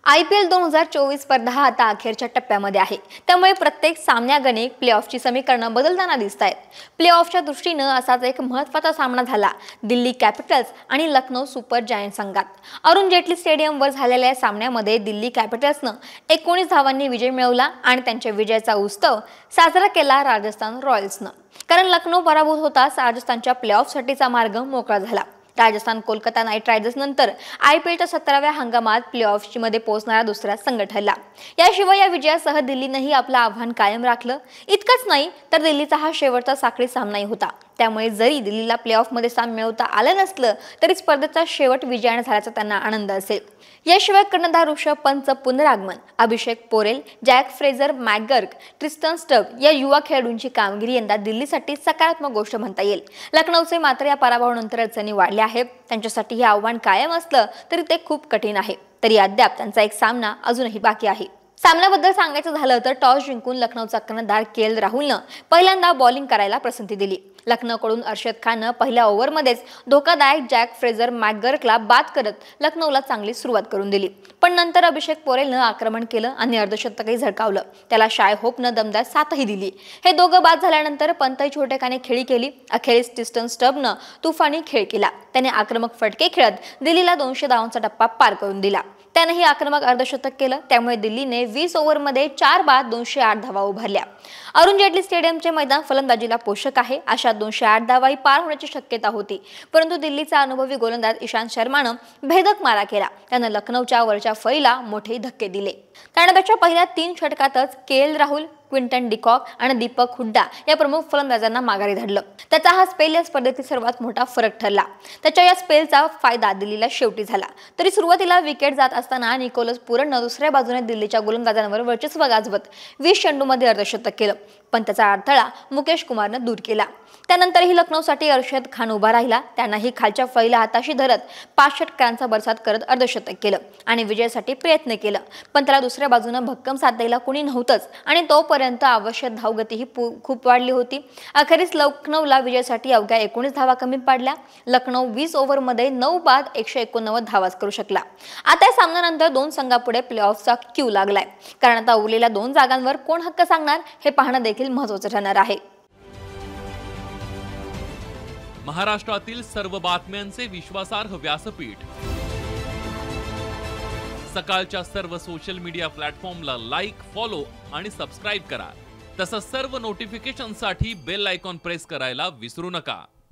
IPL 2024 स्पर्धा आता अखेरच्या टप्प्यामध्ये आहे। त्यामुळे प्रत्येक सामन्यागणिक प्लेऑफची समीकरणं बदलताना दिसतायत। प्लेऑफच्या दृष्टीने असाच एक महत्त्वाचा सामना झाला दिल्ली कॅपिटल्स आणि लखनौ सुपर जायंट संघात। अरुण जेटली स्टेडियमवर झालेल्या सामन्यामध्ये दिल्ली कॅपिटल्सनं 19 धावांनी विजय मिळवला आणि त्यांच्या विजयाचा उत्सव साजरा केला राजस्थान रॉयल्सनं। कारण लखनौ पराभूत होताच राजस्थानच्या प्लेऑफसाठीचा मार्ग मोकळा झाला। राजस्थान कोलकाता नाइट रायडर्स नंतर IPLच्या 17व्या हंगामात प्लेऑफमध्ये पोहोचणारा दुसरा संघ ठरला। याशिवाय या विजयासह दिल्लीनेही आपलं आव्हान कायम राखलं। इतकंच नाही तर दिल्लीचा हा शेवटचा साखळी सामनाही होता। त्यामुळे जरी दिल्लीला प्लेऑफमध्ये स्थान मिळवता आलं नसलं तरी स्पर्धेचा शेवट विजयाने झाल्याचा त्यांना आनंद असेल। याशिवाय कर्णधार ऋषभ पंतचं पुनरागमन, Abhishek Porel, Jake Fraser McGurk, Tristan Stubbs या युवा खेळाडूंची कामगिरी यंदा दिल्लीसाठी सकारात्मक गोष्ट म्हणता येईल। लखनौचे मात्र या पराभवानंतर अडचणी वाढल्या आहेत। त्यांच्यासाठी हे आव्हान कायम असलं तरी ते खूप कठीण आहे। तरी अद्याप त्यांचा एक सामना अजूनही बाकी आहे। सामन्याबद्दल सांगायचं झालं तर टॉस जिंकून लखनौचा कर्णधार KL राहुलनं पहिल्यांदा बॉलिंग करायला पसंती दिली। लखनौकडून अर्शद खाननं पहिल्या ओव्हरमध्येच धोकादायक जॅक फ्रेझर मॅकगर्कला बाद करत लखनौला चांगली सुरुवात करून दिली। पण नंतर अभिषेक पोरेलनं आक्रमण केलं आणि अर्धशतकही झळकावलं। त्याला शाय होपनं दमदार साथही दिली। हे दोघं बाद झाल्यानंतर पंतही छोटेखाने खेळी केली। अखेरीस ट्रिस्टन स्टबनं तुफानी खेळ केला। त्याने आक्रमक फटके खेळत दिल्लीला 200 धावांचा टप्पा पार करून दिला। त्यानेही आक्रमक अर्धशतक केलं। त्यामुळे दिल्लीने 20 ओव्हरमध्ये 4 बाद 208 धावा उभारल्या। अरुण जेटली स्टेडियमचे मैदान फलंदाजीला पोषक आहे। अशा 208 धावाही पार होण्याची शक्यता होती, परंतु दिल्लीचा अनुभवी गोलंदाज इशांत शर्मानं भेदक मारा केला। त्यानं लखनौच्या वरच्या फळीला मोठे धक्के दिले। त्यानंतरच्या पहिल्या 3 षटकातच KL राहुल, क्विंटन डिकॉक आणि दीपक हुड्डा या प्रमुख फलंदाजांना माघारी धाडलं। त्याचा हा स्पेल या स्पर्धेतील सर्वात मोठा फरक ठरला। त्याच्या या स्पेलचा फायदा दिल्लीला शेवटी झाला। तरी सुरुवातीला विकेट जात असताना निकोलस पुरननं दुसऱ्या बाजूने दिल्लीच्या गोलंदाजांवर वर्चस्व गाजवत 20 चेंडूंमध्ये अर्धशतक केलं, पण त्याचा अडथळा मुकेश कुमारनं दूर केला। त्यानंतरही लखनौसाठी अर्शद खान उभा राहिला। त्यानंही खालच्या फळीला हाताशी धरत 5 षटकांचा बरसात करत अर्धशतक केलं आणि विजयासाठी प्रयत्न केलं, पण त्याला दुसऱ्या बाजूने भक्कम साथ द्यायला कोणी नव्हतंच आणि तोपर्यंत आवश्यक धावगतीही खूप वाढली होती। अखेरीस लखनौला विजयासाठी अवघ्या 19 धावा कमी पडल्या। लखनौ 20 ओव्हरमध्ये 9 बाद 189 धावाच करू शकला। आता या सामन्यानंतर 2 संघापुढे प्लेऑफचा क्यू लागलाय, कारण आता उरलेल्या 2 जागांवर कोण हक्क सांगणार हे पाहणं देखील महत्त्वाचं ठरणार आहे। महाराष्ट्रातील सर्व बातम्यांचे विश्वासार्ह व्यासपीठ, सकाळच्या सर्व सोशल मीडिया प्लॅटफॉर्मला लाईक, फॉलो आणि सबस्क्राईब करा। तसंच सर्व नोटिफिकेशनसाठी बेल आयकॉन प्रेस करायला विसरू नका।